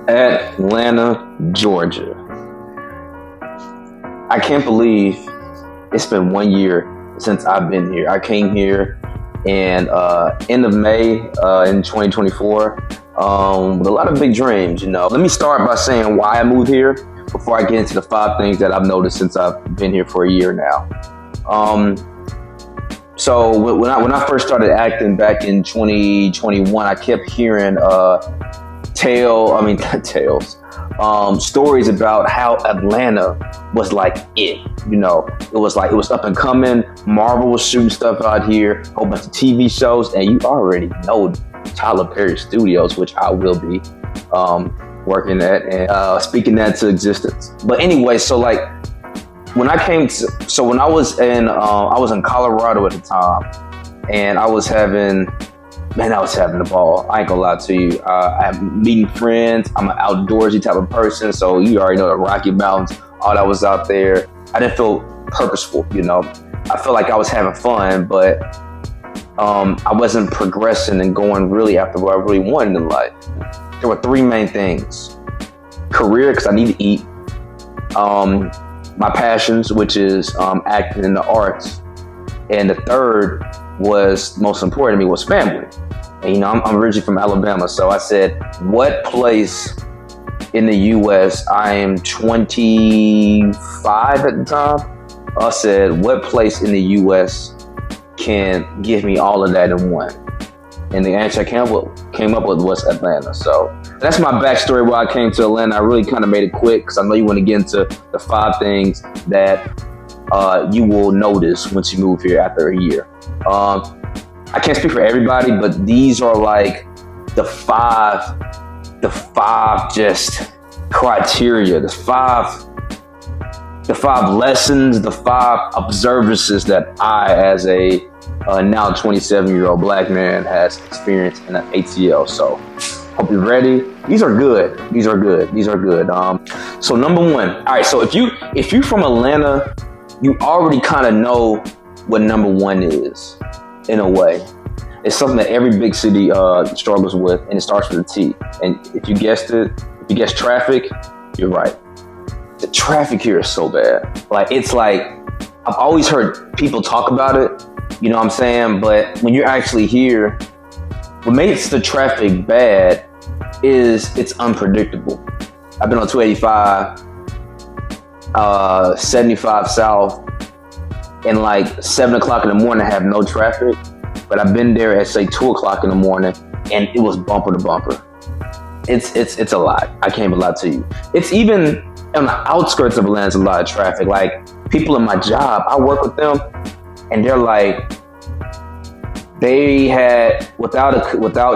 Atlanta, Georgia. I can't believe it's been 1 year since I've been here. I came here in end of May in 2024 with a lot of big dreams. Let me start by saying why I moved here before I get into the 5 things that I've noticed since I've been here for a year now. So when I first started acting back in 2021, I kept hearing stories about how Atlanta was like it. It was up and coming. Marvel was shooting stuff out here, a whole bunch of TV shows, and you already know Tyler Perry Studios, which I will be working at and speaking that to existence. But anyway, when I was in Colorado at the time, and I was having the ball. I ain't gonna lie to you. I'm meeting friends. I'm an outdoorsy type of person, so you already know the Rocky Mountains, all that was out there. I didn't feel purposeful, I felt like I was having fun, but I wasn't progressing and going really after what I really wanted in life. There were 3 main things. Career, because I need to eat. My passions, which is acting in the arts. And the third was most important to me was family. And I'm originally from Alabama, so I said, what place in the U.S. I am 25 at the time. I said, what place in the U.S. can give me all of that in one? And the answer I came up with was Atlanta. So that's my backstory why I came to Atlanta. I really kind of made it quick because I know you want to get into the 5 things that you will notice once you move here after a year. I can't speak for everybody, but these are like the five just criteria, the five lessons, the 5 observances that I, as a now 27-year-old black man, has experienced in an ATL. So hope you're ready. These are good. So number 1. All right. So if you're from Atlanta, you already kind of know what number 1 is. In a way, it's something that every big city struggles with, and it starts with a T. And if you guessed it, if you guessed traffic, you're right. The traffic here is so bad. I've always heard people talk about it, you know what I'm saying? But when you're actually here, what makes the traffic bad is it's unpredictable. I've been on 285, 75 South, and 7 o'clock in the morning I have no traffic, but I've been there at say 2 o'clock in the morning and it was bumper to bumper. It's a lot. I can't even lie to you. It's even on the outskirts of Atlanta, a lot of traffic. People in my job, I work with them, and they're they had without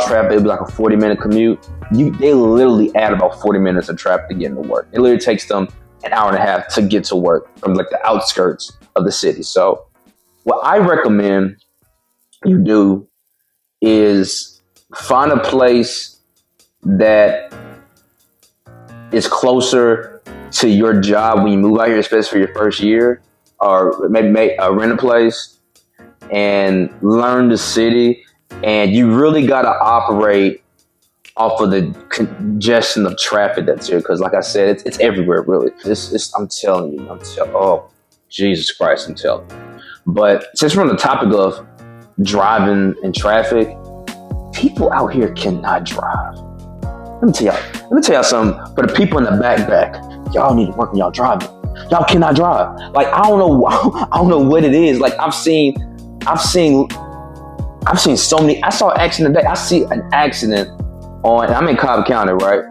traffic, it'd be like a 40-minute commute. They literally add about 40 minutes of traffic to get into work. It literally takes them an hour and a half to get to work from the outskirts of the city. So what I recommend you do is find a place that is closer to your job when you move out here, especially for your first year, or maybe rent a place and learn the city. And you really got to operate off of the congestion of traffic that's here, because like I said, it's everywhere really. I'm telling you, oh Jesus Christ, I'm telling you. But since we're on the topic of driving and traffic, people out here cannot drive. Let me tell y'all something. For the people in the back, y'all need to work on y'all driving. Y'all cannot drive. I don't know what it is. I've seen so many. I saw an accident today. I see an accident and I'm in Cobb County, right?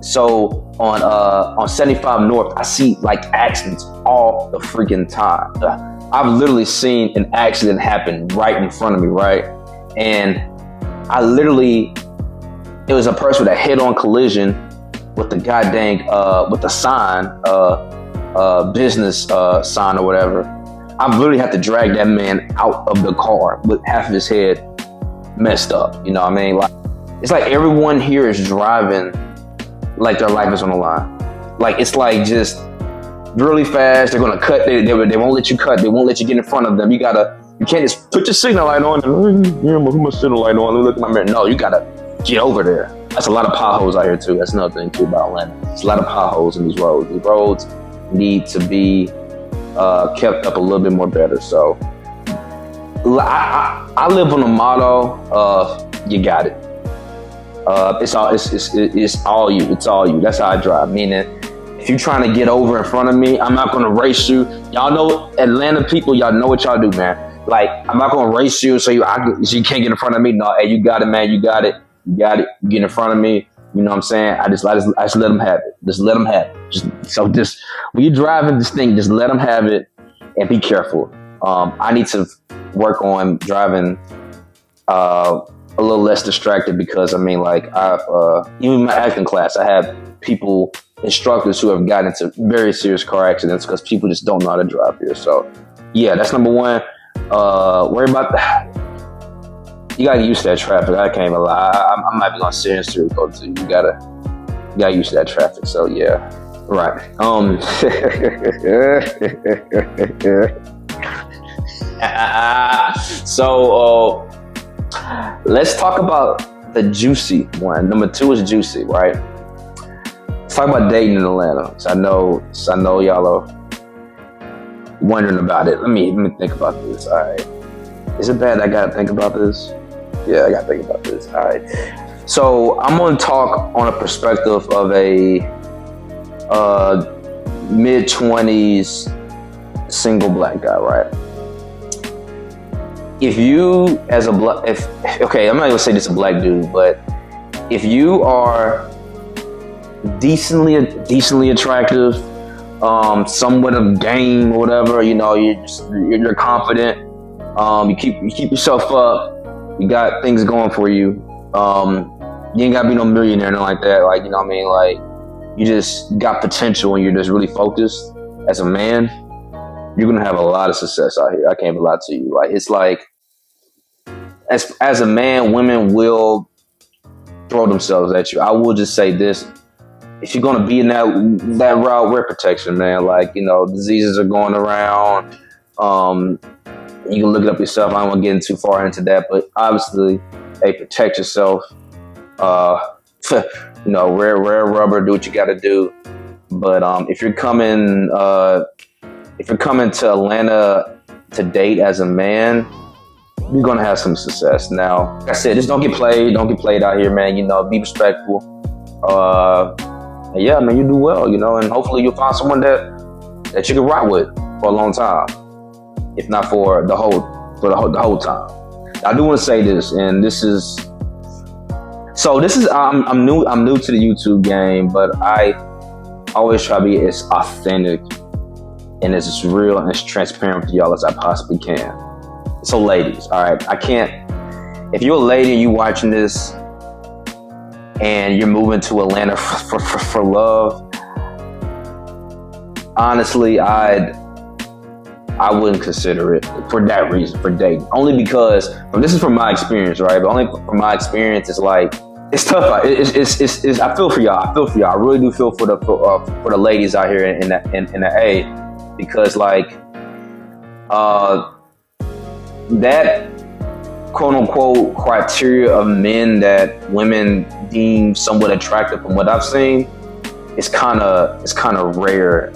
So on 75 North, I see accidents all the freaking time. I've literally seen an accident happen right in front of me, right? And it was a person with a head-on collision with the with the sign, business sign or whatever. I've literally had to drag that man out of the car with half of his head messed up. You know what I mean? It's everyone here is driving like their life is on the line. It's just really fast. They're gonna cut. They won't let you cut. They won't let you get in front of them. You can't just put your signal light on and put my signal light on and look at my mirror. No, you gotta get over there. That's a lot of potholes out here too. That's another thing too about Atlanta. There's a lot of potholes in these roads. The roads need to be kept up a little bit more better. So I live on the motto of you got it. It's all you. It's all you. That's how I drive. Meaning, if you're trying to get over in front of me, I'm not gonna race you. Y'all know Atlanta people. Y'all know what y'all do, man. Like, I'm not gonna race you so you can't get in front of me. No, hey, you got it, man. You got it. You got it. You get in front of me. You know what I'm saying? I just let them have it. Just let them have it. Just when you're driving this thing, just let them have it and be careful. I need to work on driving a little less distracted because I mean, like, I've even in my acting class, I have instructors who have gotten into very serious car accidents because people just don't know how to drive here. So yeah, that's number one. Worry about that. You gotta use that traffic. I can't even lie. I might be on serious go to. You gotta use that traffic. So yeah, right. So let's talk about the juicy one. Number 2 is juicy, right? Let's talk about dating in Atlanta. So I know y'all are wondering about it. Let me think about this. All right. Is it bad I gotta think about this? Yeah, I gotta think about this. All right. So I'm gonna talk on a perspective of a mid-20s single black guy, right? If you as a black, I'm not gonna say this a black dude, but if you are decently attractive, somewhat of game or whatever, you know, you're confident, you keep yourself up, you got things going for you, you ain't gotta be no millionaire or nothing like that, like, you know what I mean, like, you just got potential and you're just really focused as a man, you're gonna have a lot of success out here. I can't even lie to you. Like, it's like, as a man, women will throw themselves at you. I will just say this: if you're gonna be in that route, wear protection, man. Like, you know, diseases are going around. You can look it up yourself. I don't want to get too far into that, but obviously, hey, protect yourself. You know, wear rubber. Do what you got to do. But if you're coming to Atlanta to date as a man, you're gonna have some success. Now, like I said, just don't get played out here, man. You know, be respectful. Yeah, man, you do well, you know, and hopefully you'll find someone that you can ride with for a long time, if not for the whole time. I do want to say this, and this is I'm new to the YouTube game, but I always try to be as authentic and as real and as transparent with y'all as I possibly can. So ladies, all right, if you're a lady and you watching this and you're moving to Atlanta for love, honestly, I wouldn't consider it for that reason, for dating. Only because, this is from my experience, right? But only from my experience, it's like, it's tough. It's I feel for y'all. I really do feel for the ladies out here in the A, because like, that quote unquote criteria of men that women deem somewhat attractive, from what I've seen, it's kind of rare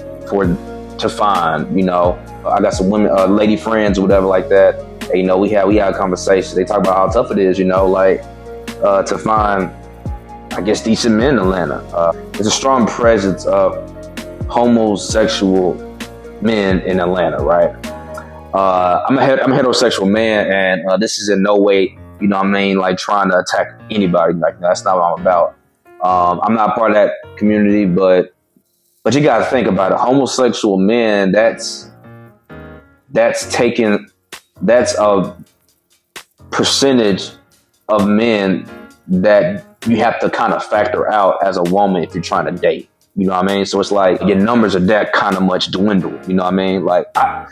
to find. You know, I got some women, lady friends or whatever like that. And, you know, we had conversations. They talk about how tough it is, you know, like to find, I guess, decent men in Atlanta. There's a strong presence of homosexual men in Atlanta, right? I'm a heterosexual man, and this is in no way, you know what I mean, like trying to attack anybody. Like, that's not what I'm about. I'm not part of that community, but you got to think about it. Homosexual men, that's a percentage of men that you have to kind of factor out as a woman if you're trying to date. You know what I mean? So it's like your numbers are that kind of much dwindle. You know what I mean? Like, I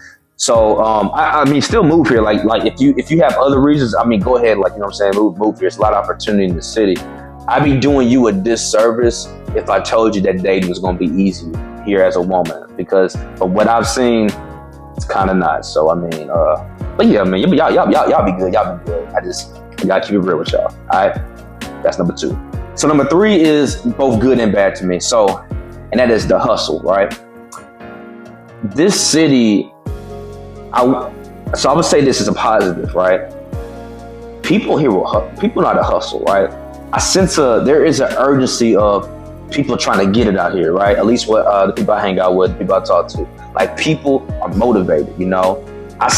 mean, still move here. Like if you have other reasons, I mean, go ahead. Like, you know what I'm saying? Move here. It's a lot of opportunity in the city. I'd be doing you a disservice if I told you that dating was going to be easy here as a woman, because from what I've seen, it's kind of not. So I mean, but yeah, man, y'all be good. Y'all be good. I just gotta keep it real with y'all. All right, that's number 2. So number 3 is both good and bad to me. So, and that is the hustle, right? This city, I would say this is a positive, right? People here people know how to hustle, right? I sense there is an urgency of people trying to get it out here, right? At least what the people I hang out with, the people I talk to, like people are motivated, you know. I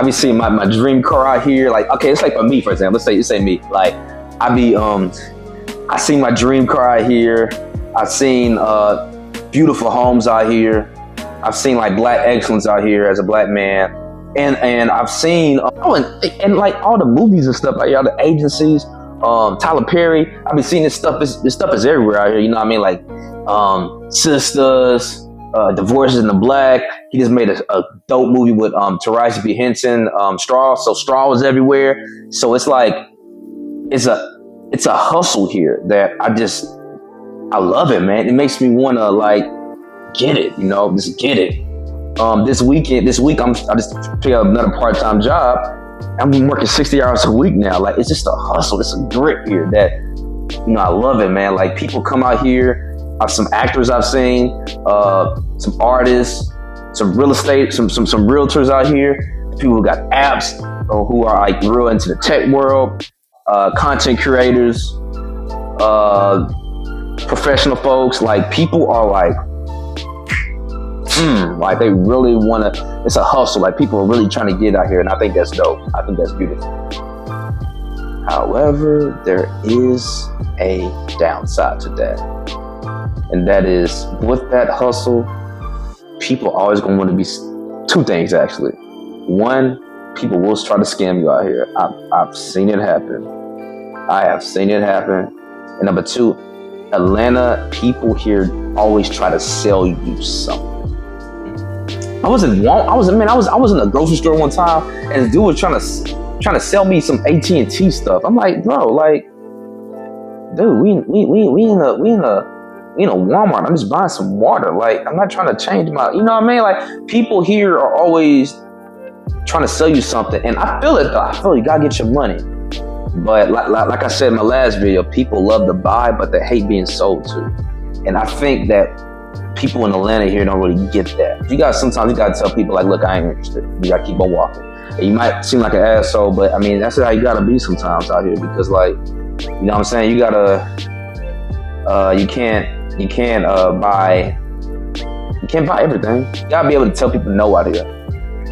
be seeing my dream car out here. Like, okay, it's like for me, for example, let's say me, like I see my dream car out here. I've seen beautiful homes out here. I've seen like black excellence out here as a black man, and I've seen and like all the movies and stuff out here, all the agencies. Tyler Perry, I've been seeing this stuff is everywhere out here, you know what I mean? Like Sisters, Divorces in the Black. He just made a dope movie with Taraji P. Henson, Straw. So Straw was everywhere. So it's like it's a hustle here that I love it, man. It makes me want to like get it, you know, just get it. This week I just picked up another part-time job. I've been working 60 hours a week now. Like, it's just a hustle. It's a grit here that, you know, I love it, man. Like, people come out here. Some actors I've seen, some artists, some real estate, some realtors out here. People who got apps who are like real into the tech world, content creators, professional folks. Like, people are like they really want to, it's a hustle. Like, people are really trying to get out here, and I think that's dope. I think that's beautiful. However, there is a downside to that. And that is, with that hustle, people are always going to want to be, 2 things actually. One, people will try to scam you out here. I've seen it happen. I have seen it happen. And number 2, Atlanta, people here always try to sell you something. I was in a grocery store one time, and this dude was trying to sell me some AT&T stuff. I'm like, bro, like, dude, we in a Walmart. I'm just buying some water. Like, I'm not trying to change my, you know what I mean? Like, people here are always trying to sell you something, and I feel it though. I feel you gotta get your money. But like I said in my last video, people love to buy, but they hate being sold to. And I think that people in Atlanta here don't really get that. Sometimes you gotta tell people, like, look, I ain't interested. You gotta keep on walking. And you might seem like an asshole, but I mean, that's how you gotta be sometimes out here, because, like, you know what I'm saying? You gotta, you can't buy everything. You gotta be able to tell people no out here.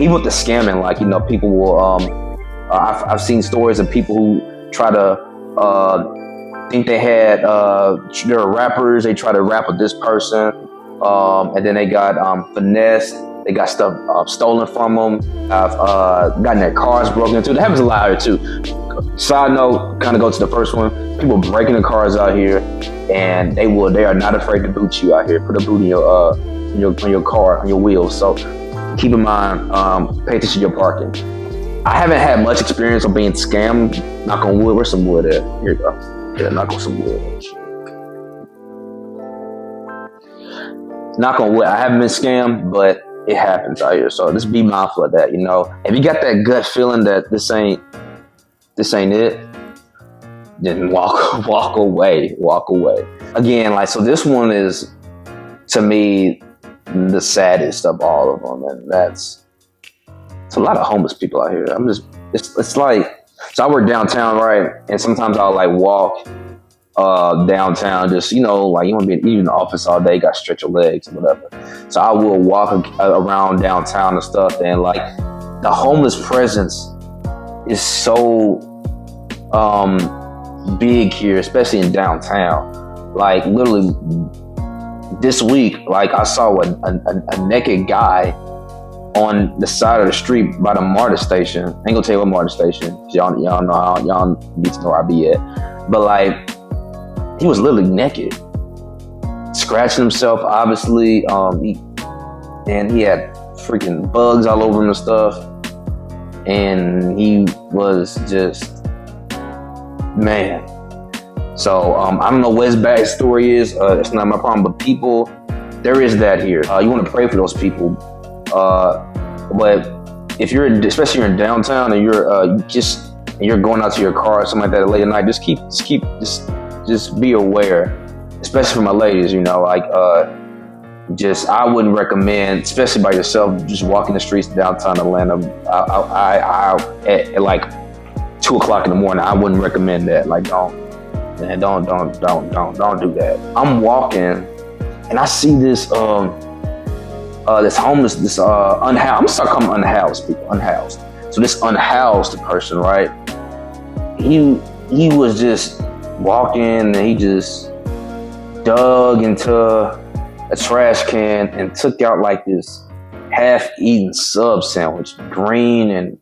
Even with the scamming, like, you know, people will, I've seen stories of people who try to think they had, they're rappers, they try to rap with this person, and then they got finessed, they got stuff stolen from them. I've gotten their cars broken into. That happens a lot here too. Side note, kind of go to the first one, people breaking the cars out here, and they are not afraid to boot you out here, put a boot in your car, on your wheels. So keep in mind, pay attention to your parking. I haven't had much experience of being scammed. Knock on wood. Where's some wood at? Here you go. Yeah, knock on some wood. Knock on wood. I haven't been scammed, but it happens out here. So just be mindful of that. You know, if you got that gut feeling that this ain't it, then walk away. Walk away. Again, like, so this one is, to me, the saddest of all of them, and it's a lot of homeless people out here. It's like, so I work downtown, right? And sometimes I'll like walk downtown, just, you know, like, you want to be in the office all day, you got to stretch your legs and whatever. So I will walk around downtown and stuff, and like, the homeless presence is so big here, especially in downtown. Like, literally this week, like, I saw a naked guy on the side of the street by the MARTA station. I ain't gonna tell you what MARTA station. Y'all need to know where I be at. But like, he was literally naked, scratching himself, obviously. And he had freaking bugs all over him and stuff. And he was just, man. So I don't know what his backstory is. It's not my problem. But people, there is that here. You want to pray for those people. But if especially you're in downtown and you're going out to your car or something like that late at night, just just be aware, especially for my ladies. You know, like just I wouldn't recommend, especially by yourself, just walking the streets downtown Atlanta. At like 2 o'clock in the morning, I wouldn't recommend that. Like, don't do that. I'm walking and I see this this homeless, this unhoused. I'm gonna start calling them unhoused people, unhoused. So this unhoused person, right? He was just walking and he just dug into a trash can and took out like this half-eaten sub sandwich, green, and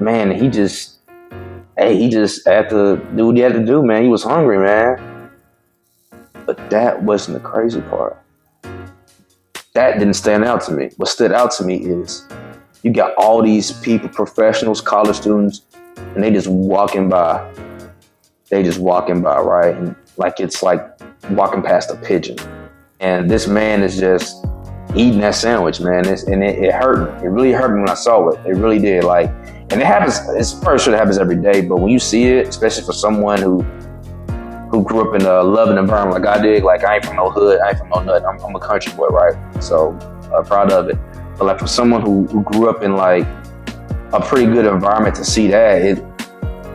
man, he just had to do what he had to do, man. He was hungry, man. But that wasn't the crazy part. That didn't stand out to me. What stood out to me is you got all these people, professionals, college students, and they just walking by. They just walking by, right? And like it's like walking past a pigeon. And this man is just eating that sandwich, man. It hurt me. It really hurt me when I saw it. It really did. Like, and it happens. It's probably sure it happens every day, but when you see it, especially for someone who grew up in a loving environment like I did, like I ain't from no hood, I ain't from no nothing. I'm a country boy, right? So proud of it. But like for someone who grew up in like a pretty good environment to see that,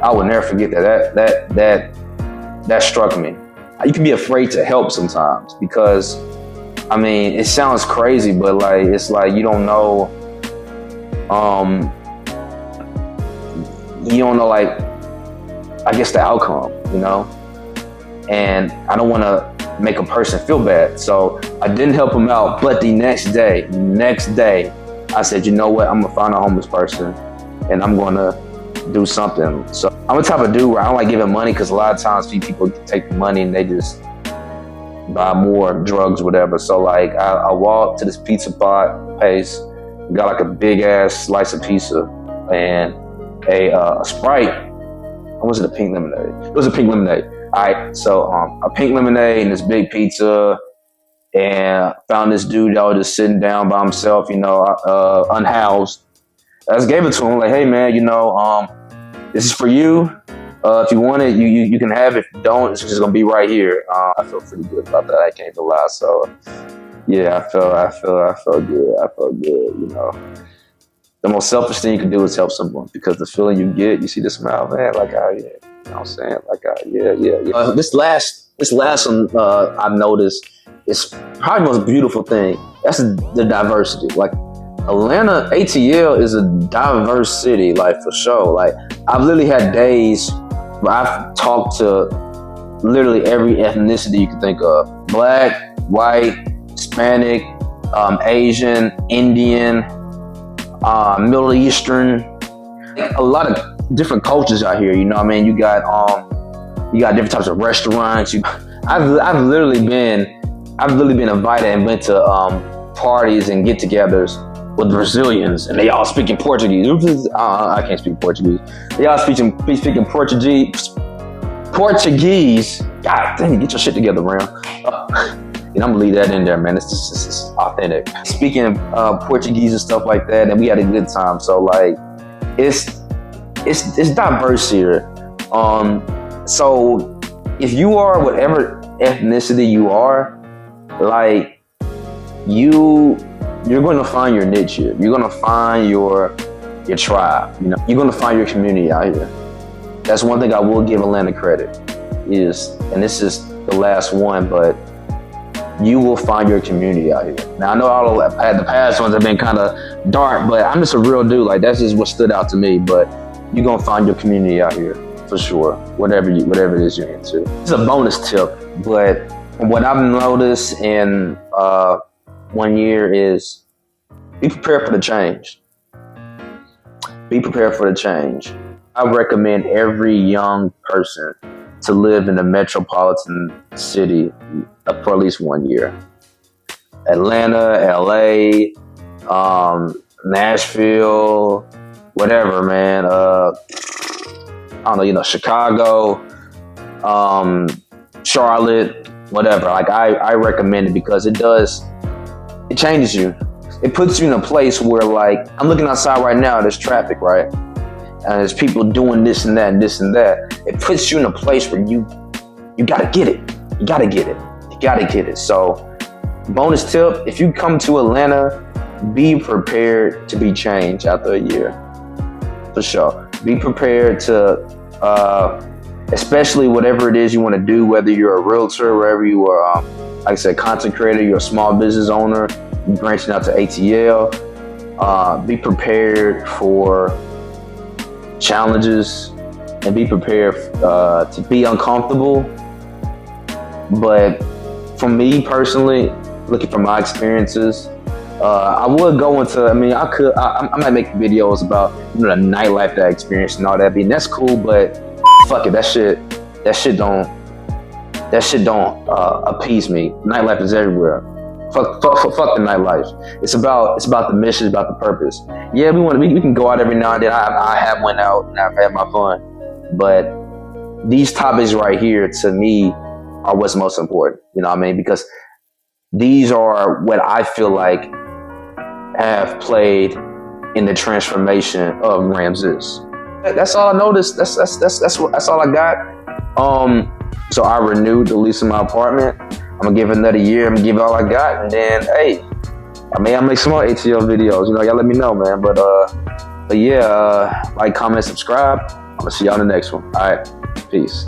I would never forget that struck me. You can be afraid to help sometimes because, I mean, it sounds crazy, but like it's like you don't know, like, I guess the outcome, you know? And I don't want to make a person feel bad. So I didn't help him out, but the next day, I said, you know what? I'm going to find a homeless person and I'm going to do something. So I'm the type of dude where I don't like giving money because a lot of times people take the money and they just buy more drugs, whatever. So like I walked to this pizza place, got like a big ass slice of pizza and a Sprite. Or was it a pink lemonade? It was a pink lemonade. All right, so a pink lemonade and this big pizza, and found this dude that was just sitting down by himself, you know, unhoused. I just gave it to him, like, hey man, you know, this is for you. If you want it, you can have it. If you don't, it's just gonna be right here. I feel pretty good about that. I can't even lie. So yeah, I felt good. I felt good. You know, the most selfish thing you can do is help someone because the feeling you get, you see the smile, man. Like, oh yeah, you know what I'm saying? Like, yeah. This last one I've noticed is probably the most beautiful thing. That's the diversity. Like, Atlanta, ATL is a diverse city, like for sure. Like I've literally had days where I've talked to literally every ethnicity you can think of. Black, white, Hispanic, Asian, Indian, Middle Eastern. A lot of different cultures out here, you know what I mean? You got different types of restaurants. I've literally been invited and went to parties and get-togethers with Brazilians, and they all speaking Portuguese. I can't speak Portuguese. They all speaking Portuguese. God dang it, get your shit together, Ram. And I'm gonna leave that in there, man. It's just authentic. Speaking Portuguese and stuff like that, and we had a good time. So like, it's diverse here. So if you are whatever ethnicity you are, like you're going to find your niche here. You're going to find your tribe. You know, you're going to find your community out here. That's one thing I will give Atlanta credit is, and this is the last one, but you will find your community out here. Now I know all of the past ones have been kind of dark, but I'm just a real dude. Like that's just what stood out to me. But you're gonna find your community out here for sure. Whatever it is you're into. It's a bonus tip, but what I've noticed in 1 year is be prepared for the change. Be prepared for the change. I recommend every young person to live in a metropolitan city for at least 1 year. Atlanta, LA, Nashville, whatever, man. I don't know, you know, Chicago, Charlotte, whatever. Like I recommend it because it changes you. It puts you in a place where, like, I'm looking outside right now, there's traffic, right? And there's people doing this and that and this and that. It puts you in a place where you you gotta get it. You gotta get it. You gotta get it. So, bonus tip: if you come to Atlanta, be prepared to be changed after a year. For sure. Be prepared to, especially whatever it is you want to do, whether you're a realtor, wherever you are, like I said, content creator, you're a small business owner, you're branching out to ATL. Be prepared for challenges and be prepared to be uncomfortable. But for me personally, looking from my experiences, I would go into, I might make videos about, the nightlife that I experienced and all that, and that's cool, but fuck it, that shit don't appease me. Nightlife is everywhere. Fuck the nightlife. It's about the mission, it's about the purpose. Yeah, we can go out every now and then. I have went out and I've had my fun, but these topics right here to me are what's most important. You know what I mean? Because these are what I feel like have played in the transformation of Ramses. That's all I noticed. That's all I got. So I renewed the lease of my apartment. I'm gonna give it another year. I'm gonna give it all I got, and then hey, I make some more ATL videos. Y'all let me know, man. But yeah, like, comment, subscribe. I'm gonna see y'all in the next one. All right, peace.